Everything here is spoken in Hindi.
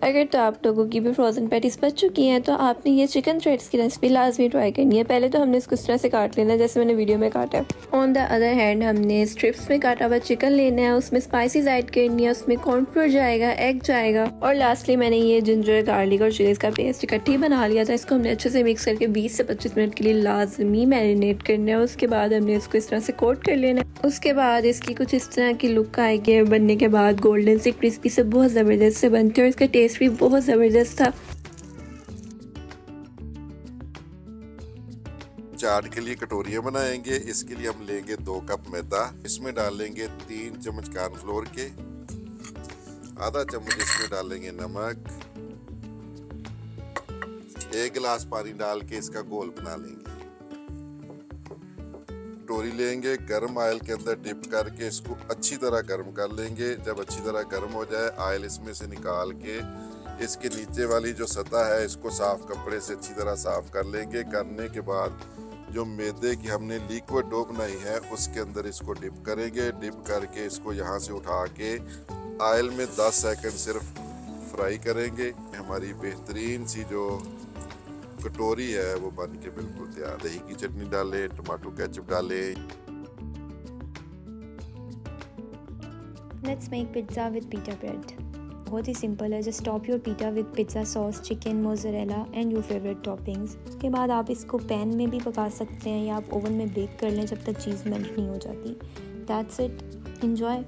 अगर तो आप लोगों की भी फ्रोज़न पैटीज़ बच चुकी हैं तो आपने ये चिकन थ्रेड्स की रेसिपी लाजमी ट्राई करनी है। पहले तो हमने इसको इस तरह से काट लेना है जैसे मैंने वीडियो में काटा है। ऑन द अदर हैंड हमने स्ट्रिप्स में काटा हुआ चिकन लेना है, उसमें स्पाइसेस ऐड करनी है, उसमें कॉर्नफ्लोर जाएगा, एग जाएगा और लास्टली मैंने ये जिंजर गार्लिक और चिलीज़ का पेस्ट इकट्ठी बना लिया था। इसको हमने अच्छे से मिक्स करके 20 से 25 मिनट के लिए लाजमी मैरिनेट करना है। उसके बाद हमने इसको इस तरह से कोट कर लेना है। उसके बाद इसकी कुछ इस तरह की लुक आएगी। बनने के बाद गोल्डन से क्रिस्पी से बहुत ज़बरदस्त से बनती है और इसका टेस्ट भी बहुत ज़बरदस्त था। चाट के लिए कटोरियाँ बनाएंगे। इसके लिए हम लेंगे 2 कप मैदा, इसमें डालेंगे 3 चम्मच कॉर्नफ्लोर के, आधा चम्मच इसमें डालेंगे नमक, 1 गिलास पानी डाल के इसका घोल बना लेंगे। कटोरी लेंगे, गर्म ऑयल के अंदर डिप करके इसको अच्छी तरह गर्म कर लेंगे। जब अच्छी तरह गर्म हो जाए ऑयल इसमें से निकाल के इसके नीचे वाली जो सतह है इसको साफ कपड़े से अच्छी तरह साफ कर लेंगे। करने के बाद जो मैदे की हमने लिक्विड डो बनाई है उसके अंदर इसको डिप करेंगे। डिप करके इसको यहाँ से उठा के ऑयल में 10 सेकंड सिर्फ फ्राई करेंगे। हमारी बेहतरीन सी जो कटोरी है वो बन के बिल्कुल तैयार। दही की चटनी डालें, टमाटो केचप डालें। लेट्स मेक पिज़्ज़ा विद पिटा ब्रेड। बहुत ही सिंपल है। Just top your pizza with pizza sauce, chicken, mozzarella and your favourite toppings. उसके बाद आप इसको पैन में भी पका सकते हैं या आप ओवन में बेक कर लें जब तक चीज़ मेल्ट नहीं हो जाती। That's it, enjoy.